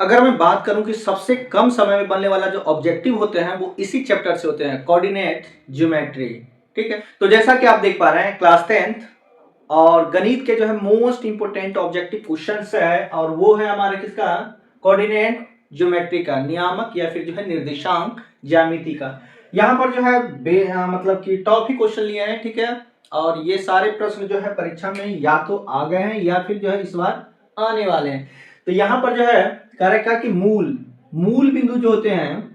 अगर मैं बात करूं कि सबसे कम समय में बनने वाला जो ऑब्जेक्टिव होते हैं वो इसी चैप्टर से होते हैं, कोऑर्डिनेट ज्योमेट्री। ठीक है, तो जैसा कि आप देख पा रहे हैं क्लास 10th और गणित के जो है मोस्ट इंपोर्टेंट ऑब्जेक्टिव क्वेश्चन है, और वो है हमारे किसका, कोऑर्डिनेट ज्योमेट्री का, नियामक या फिर जो है निर्देशांक ज्यामिति का। यहाँ पर जो है मतलब कि टॉप ही क्वेश्चन लिए हैं। ठीक है, और ये सारे प्रश्न जो है परीक्षा में या तो आ गए हैं या फिर जो है इस बार आने वाले हैं। तो यहाँ पर जो है कह रखा कि मूल बिंदु जो होते हैं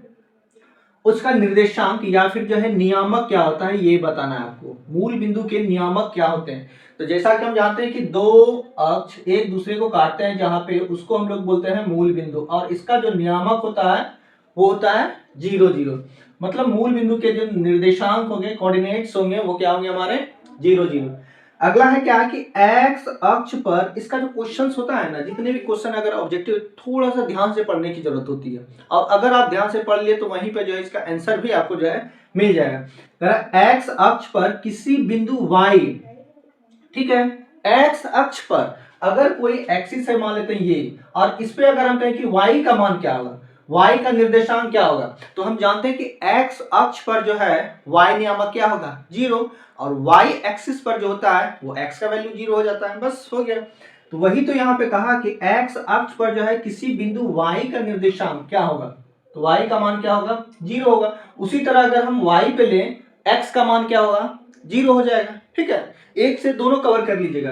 उसका निर्देशांक या फिर जो है नियामक क्या होता है ये बताना है आपको। मूल बिंदु के नियामक क्या होते हैं, तो जैसा कि हम जानते हैं कि दो अक्ष एक दूसरे को काटते हैं जहां पे, उसको हम लोग बोलते हैं मूल बिंदु, और इसका जो नियामक होता है वो होता है 0 0। मतलब मूल बिंदु के जो निर्देशांक होंगे, कोऑर्डिनेट्स होंगे, वो क्या होंगे हमारे 0 0। अगला है क्या कि एक्स अक्ष पर, इसका जो क्वेश्चन होता है ना, जितने भी क्वेश्चन अगर ऑब्जेक्टिव, थोड़ा सा ध्यान से पढ़ने की जरूरत होती है, और अगर आप ध्यान से पढ़ लिए तो वहीं पे जो है इसका आंसर भी आपको जो है मिल जाएगा। एक्स अक्ष पर किसी बिंदु y, ठीक है, एक्स अक्ष पर अगर कोई एक्सिस है, मान लेते हैं ये, और इस पे अगर हम कहें कि y का मान क्या होगा, y का निर्देशांक क्या होगा, तो हम जानते हैं कि x अक्ष पर जो है y नियामक क्या होगा 0, और y एक्सिस पर जो होता है वो x का वैल्यू 0 हो जाता है, बस हो गया। तो वही तो यहाँ पे कहा कि x अक्ष पर जो है किसी बिंदु y का निर्देशांक क्या होगा, तो y का मान क्या होगा 0 होगा। उसी तरह अगर हम y पे लें, x का मान क्या होगा 0 हो जाएगा। ठीक है, एक से दोनों कवर कर लीजिएगा।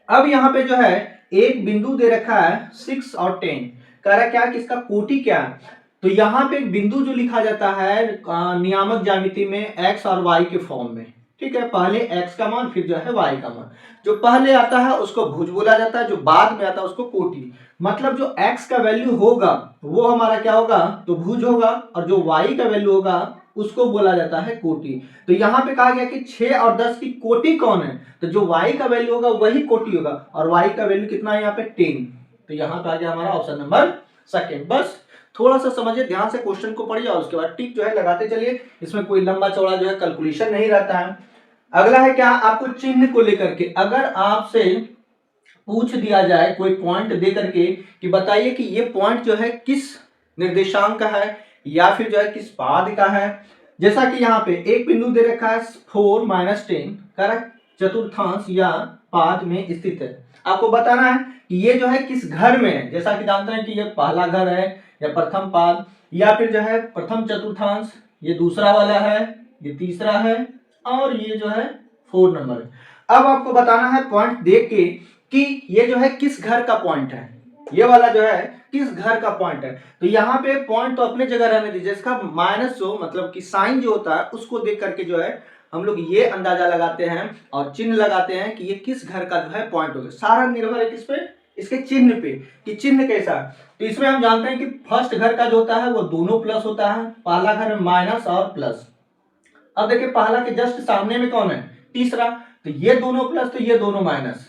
अब यहाँ पे जो है एक बिंदु दे रखा है 6 और 10, कह रहा है क्या कि इसका कोटि क्या है, तो यहाँ पे एक बिंदु जो लिखा जाता है नियामक ज्यामिति में x और y के फॉर्म में। ठीक है, पहले x का मान फिर जो है y का मान, जो पहले आता है उसको भुज बोला जाता है, जो बाद में आता है उसको कोटि। मतलब जो x का वैल्यू होगा वो हमारा क्या होगा, तो भुज होगा, और जो y का वैल्यू होगा उसको बोला जाता है कोटि। तो यहाँ पे कहा गया कि 6 और 10 की कोटि कौन है, तो जो y का वैल्यू होगा वही कोटि होगा, और y का वैल्यू कितना है यहाँ पे 10। तो यहाँ पे आ गया हमारा ऑप्शन नंबर सेकंड। बस थोड़ा सा समझिए, ध्यान से क्वेश्चन को पढ़िए और उसके बाद टिक जो है लगाते चलिए, इसमें कोई लंबा चौड़ा जो है कैलकुलेशन नहीं रहता है। अगला है क्या, आपको चिन्ह को लेकर के अगर आपसे पूछ दिया जाए कोई पॉइंट दे करके कि बताइए कि ये पॉइंट जो है किस निर्देशांक का है या फिर जो है किस पाद का है। जैसा कि यहाँ पे एक बिंदु दे रखा है 4 - 10 का चतुर्थांश या पाद में स्थित है, आपको बताना है कि ये जो है किस घर में है। जैसा कि जानते हैं कि ये पहला घर है या प्रथम पाद, या फिर जो है प्रथम चतुर्थांश, ये दूसरा वाला है, ये तीसरा है, और ये जो है 4 नंबर है। अब आपको बताना है पॉइंट देख के कि ये जो है किस घर का पॉइंट है, ये वाला जो है किस घर का पॉइंट है। तो यहाँ पे पॉइंट तो अपने जगह रहने दीजिए, इसका माइनस जो मतलब कि साइन जो होता है उसको देख करके जो है हम लोग ये अंदाजा लगाते हैं और चिन्ह लगाते हैं कि ये किस घर का जो है पॉइंट होगा। सारा निर्भर है किस पे, इसके चिन्ह पे, कि चिन्ह कैसा है। तो इसमें हम जानते हैं कि फर्स्ट घर का जो होता है वो दोनों प्लस होता है, पहला घर में माइनस और प्लस। अब देखिए पहला के जस्ट सामने में कौन है, तीसरा, तो ये दोनों प्लस तो ये दोनों माइनस।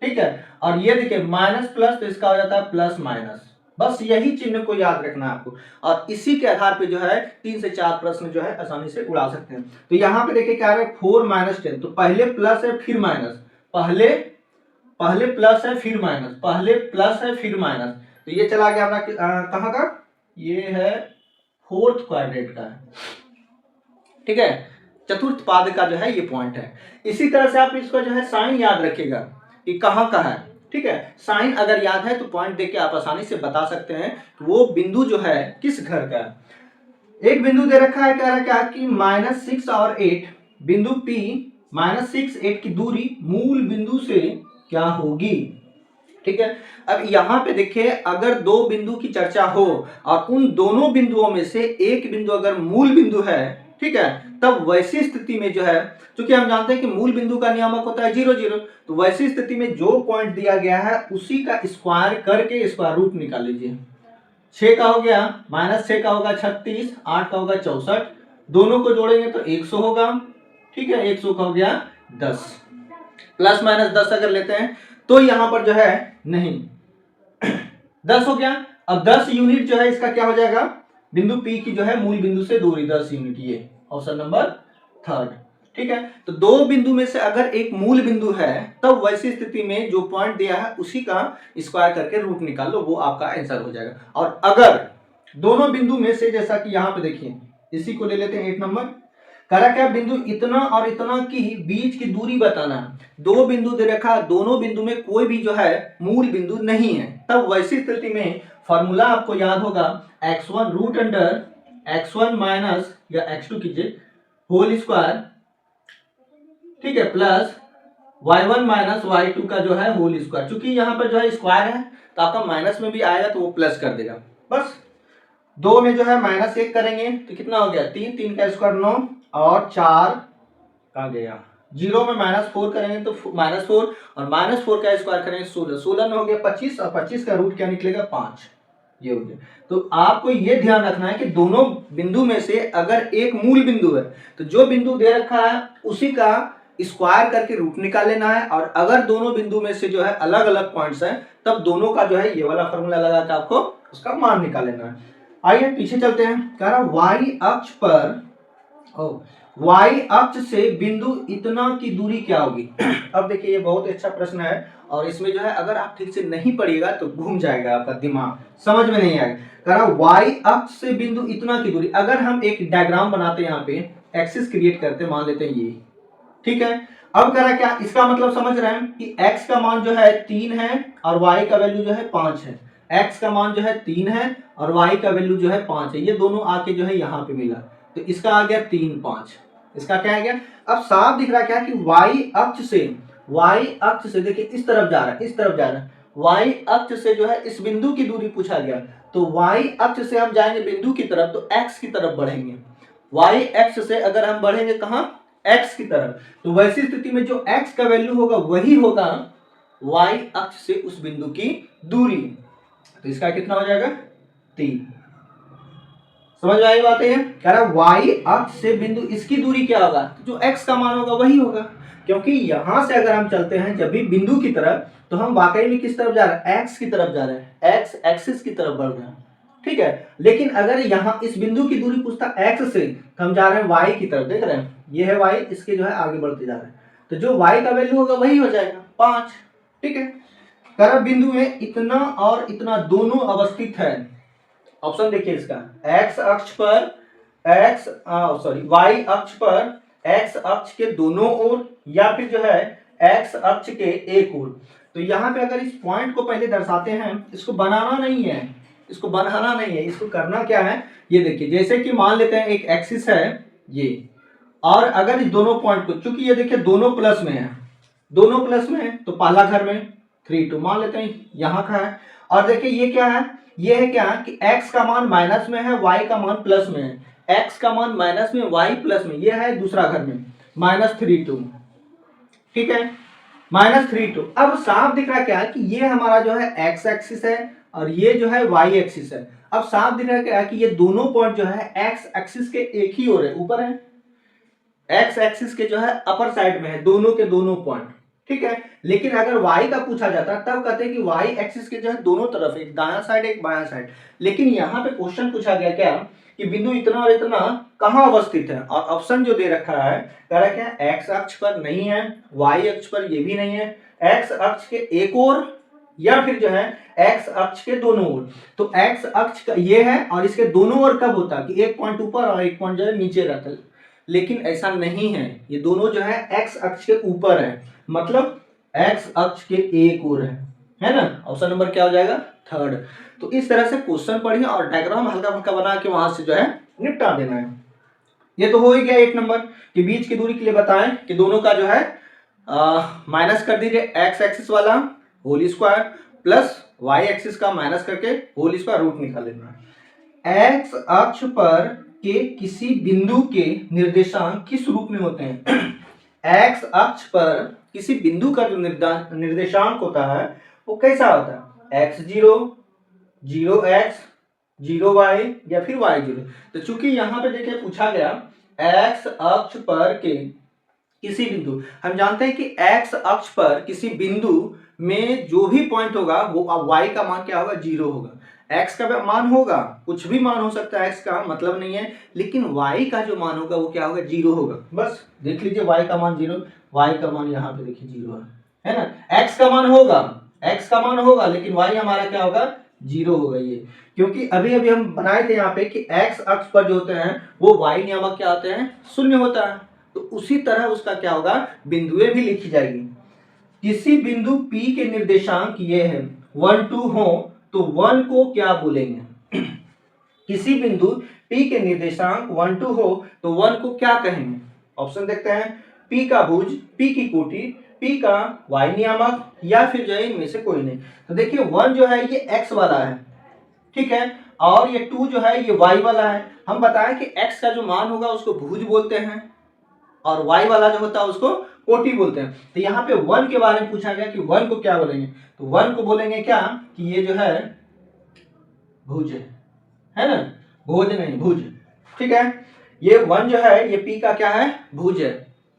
ठीक है, और ये देखिए माइनस प्लस तो इसका हो जाता है प्लस माइनस। बस यही चिन्ह को याद रखना है आपको, और इसी के आधार पे जो है 3 से 4 प्रश्न जो है आसानी से उड़ा सकते हैं। तो यहाँ पे देखिए क्या है 4 - 10, तो पहले प्लस है फिर माइनस, पहले प्लस है फिर माइनस, पहले प्लस है फिर माइनस, तो ये चला गया अपना कहाँ का, ये है फोर्थ क्वाड्रेंट का है। ठीक है, चतुर्थ पाद का जो है ये पॉइंट है। इसी तरह से आप इसको जो है साइन याद रखिएगा कि कहाँ का है। ठीक है, साइन अगर याद है तो पॉइंट देके आप आसानी से बता सकते हैं कि वो बिंदु जो है किस घर का है। एक बिंदु दे रखा है, कह रहा है क्या कि -6 और 8, बिंदु P -6 8 की दूरी मूल बिंदु से क्या होगी। ठीक है, अब यहाँ पे देखिए अगर दो बिंदु की चर्चा हो और उन दोनों बिंदुओं में से एक बिंदु अगर मूल बिंदु है, ठीक है, तब वैसी स्थिति में जो है, क्योंकि हम जानते हैं कि मूल बिंदु का नियामक होता है 0 0, तो वैसी स्थिति में जो पॉइंट दिया गया है उसी का स्क्वायर करके स्क्वायर रूट निकाल लीजिए। 6 का हो गया, -6 का होगा 36, 8 का होगा 64, दोनों को जोड़ेंगे तो 100 होगा। ठीक है, 100 का हो गया 10, प्लस माइनस 10 अगर लेते हैं तो यहां पर जो है नहीं 10 हो गया। अब 10 यूनिट जो है इसका क्या हो जाएगा, बिंदु P की जो है मूल बिंदु से दूरी 10 यूनिट, ये ऑप्शन नंबर थर्ड। ठीक है। तो दो बिंदु में से अगर एक मूल बिंदु है तब वैसी स्थिति में जो पॉइंट दिया है उसी का स्क्वायर करके रूट निकाल लो, वो आपका आंसर हो जाएगा। और अगर दोनों बिंदु में से, जैसा कि यहाँ पे देखिए, इसी को ले लेते हैं 8 नंबर, करा क्या, बिंदु इतना और इतना की बीच की दूरी बताना है। दो बिंदु दे रखा, दोनों बिंदु में कोई भी जो है मूल बिंदु नहीं है, तब वैसी स्थिति में फॉर्मूला आपको याद होगा x1 root under x1 minus या x2 कीजिए होल स्क्वायर, ठीक है, प्लस y1 माइनस y2 का जो है होल स्क्वायर। चूंकि यहाँ पर जो है स्क्वायर है तो आपका माइनस में भी आएगा तो वो प्लस कर देगा। बस दो में जो है माइनस 1 करेंगे तो कितना हो गया, 3, 3 का स्क्वायर 9 और 4 कहाँ गया, 0 में -4 करेंगे तो -4 और -4 का स्क्वायर करेंगे 16, 16 में हो गया 25 और 25 का रूट क्या निकलेगा 5, ये हो गया। तो आपको ये ध्यान रखना है कि दोनों बिंदु में से अगर एक मूल बिंदु है तो जो बिंदु दे रखा है उसी का स्क्वायर करके रूट निकाल लेना है, और अगर दोनों बिंदु में से जो है अलग अलग पॉइंट्स हैं तब दोनों का जो है ये वाला फॉर्मूला लगा के आपको उसका मान निकाल लेना है। आइए पीछे चलते हैं, कह रहा वाई अक्ष पर वाई अक्ष से बिंदु इतना की दूरी क्या होगी। अब देखिए ये बहुत अच्छा प्रश्न है और इसमें जो है अगर आप ठीक से नहीं पढ़िएगा तो घूम जाएगा आपका दिमाग, समझ में नहीं आएगा। कह रहा वाई अक्ष से बिंदु इतना की दूरी, अगर हम एक डायग्राम बनाते हैं, यहाँ पे एक्सिस क्रिएट करते, मान लेते हैं ये, ठीक है। अब कह रहा क्या, इसका मतलब समझ रहे हैं कि x का मान जो है 3 है और y का वैल्यू जो है 5 है। x का मान जो है 3 है और y का वैल्यू जो है 5 है, ये दोनों आके जो है यहाँ पे मिला तो इसका आ गया 3, 5, इसका क्या आ गया। अब साफ दिख रहा क्या कि y अक्ष से देखिए इस तरफ जा रहा है, इस तरफ जा रहा है, y अक्ष से जो है इस बिंदु की दूरी पूछा गया, तो y अक्ष से हम जाएंगे बिंदु की तरफ तो x की तरफ बढ़ेंगे। y अक्ष से अगर हम बढ़ेंगे कहाँ, x की तरफ, तो वैसी स्थिति में जो x का वैल्यू होगा वही होगा y अक्ष से उस बिंदु की दूरी, तो इसका कितना हो जाएगा 3। समझ में आई बात है, कह रहा y अक्ष से बिंदु इसकी दूरी क्या होगा, जो x का मान होगा वही होगा, क्योंकि यहां से अगर हम चलते हैं जब भी बिंदु की तरफ तो हम वाकई में किस तरफ जा रहे हैं, x की तरफ जा रहे हैं, x एक्सिस की तरफ बढ़ रहे हैं, ठीक है। लेकिन अगर यहाँ इस बिंदु की दूरी पूछता x से तो हम जा रहे हैं y की तरफ, देख रहे हैं ये है y, इसके जो है आगे बढ़ते जा रहे हैं, तो जो y का वैल्यू होगा वही हो जाएगा 5, ठीक है। कर बिंदु में इतना और इतना दोनों अवस्थित है, ऑप्शन देखिए इसका, x अक्ष पर y अक्ष पर x अक्ष के दोनों ओर या फिर जो है x अक्ष के एक ओर। तो यहाँ पे अगर इस पॉइंट को पहले दर्शाते हैं, इसको बनाना नहीं है, इसको बनाना नहीं है, इसको करना क्या है, ये देखिए जैसे कि मान लेते हैं एक एक्सिस है ये, और अगर इस दोनों पॉइंट को, चूंकि ये देखिए दोनों प्लस में है, दोनों प्लस में है तो पहला घर में 3, 2 मान लेते हैं यहाँ का है, और देखिए ये क्या है, ये है क्या कि x का मान माइनस में है, y का मान प्लस में है, x का मान माइनस में, y प्लस में, ये है दूसरा घर में -3, 2, ठीक है, -3, 2। अब साफ दिख रहा क्या है कि ये हमारा जो है x एक्सिस है और ये जो है y एक्सिस है। अब साफ दिख रहा क्या है कि ये दोनों पॉइंट जो है x एक्सिस के एक ही ओर है, ऊपर है, x एक्सिस के जो है अपर साइड में है, दोनों के दोनों पॉइंट, ठीक है। लेकिन अगर y का पूछा जाता तब कहते हैं कि y एक्सिस के जो है दोनों तरफ, एक दायां साइड एक बायां साइड। लेकिन यहाँ पे क्वेश्चन पूछा गया क्या कि बिंदु इतना और इतना कहाँ अवस्थित है, और ऑप्शन जो दे रखा है कह रहा है क्या, x अक्ष पर नहीं है, y अक्ष पर ये भी नहीं है, x अक्ष के एक ओर या फिर जो है x अक्ष के दोनों ओर। तो x अक्ष का ये है और इसके दोनों ओर कब होता है कि एक पॉइंट ऊपर और एक पॉइंट जो है नीचे रहता है, लेकिन ऐसा नहीं है, ये दोनों जो है x अक्ष के ऊपर है, मतलब x अक्ष के एक ओर है ना। ऑप्शन नंबर क्या हो जाएगा, 3rd। तो इस तरह से क्वेश्चन पढ़िए और डायग्राम हल्का फुल्का बना के वहां से जो है निपटा देना है। ये तो हो ही गया 8 नंबर कि बीच की दूरी के लिए बताएं कि दोनों का जो है माइनस कर दीजिए, x एक्सिस वाला whole square plus y axis का माइनस करके होल स्क्वायर रूट निकाल लेना है। x अक्ष पर के किसी बिंदु के निर्देशांक किस रूप में होते हैं। x अक्ष पर किसी बिंदु का जो निर्देशांक होता है वो कैसा होता है, x0, 0x, 0y या फिर y0। तो चूंकि यहाँ पे देखिए पूछा गया x अक्ष पर के किसी बिंदु, हम जानते हैं कि x अक्ष पर किसी बिंदु में जो भी पॉइंट होगा वो y का मान क्या होगा, 0 होगा। x का मान होगा, कुछ भी मान हो सकता है, x का मतलब नहीं है, लेकिन y का जो मान होगा वो क्या होगा, 0 होगा। बस देख लीजिए y का मान 0, y का मान यहाँ पे देखिए 0 है ना। x का मान होगा लेकिन y हमारा क्या होगा, 0 होगा। ये क्योंकि अभी अभी हम बनाए थे यहाँ पे कि x अक्ष पर जो होते हैं वो y नियामक क्या होते हैं, शून्य होता है। तो उसी तरह उसका क्या होगा, बिंदुएं भी लिखी जाएगी। किसी बिंदु P के निर्देशांक ये है 1 2 हो तो 1 को क्या बोलेंगे किसी बिंदु P के निर्देशांक 1 2 हो तो 1 को क्या कहेंगे। ऑप्शन देखते हैं, P का भुज, P की कोटि, P का y नियामक, या फिर जो है इनमें से कोई नहीं। तो देखिए 1 जो है ये x वाला है, ठीक है, और ये 2 जो है ये y वाला है। हम बताएं कि x का जो मान होगा उसको भुज बोलते हैं और y वाला जो होता है उसको कोटि बोलते हैं। तो यहाँ पे 1 के बारे में पूछा गया कि 1 को क्या बोलेंगे, तो 1 को बोलेंगे क्या कि ये जो है भुज है ना, भुज नहीं भुज, ठीक है। ये 1 जो है ये P का क्या है, भुज है।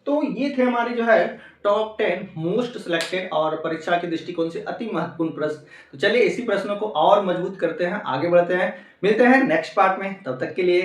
तो ये थे हमारे जो है टॉप 10 मोस्ट सिलेक्टेड और परीक्षा के दृष्टिकोण से अति महत्वपूर्ण प्रश्न। तो चलिए इसी प्रश्नों को और मजबूत करते हैं, आगे बढ़ते हैं, मिलते हैं नेक्स्ट पार्ट में, तब तक के लिए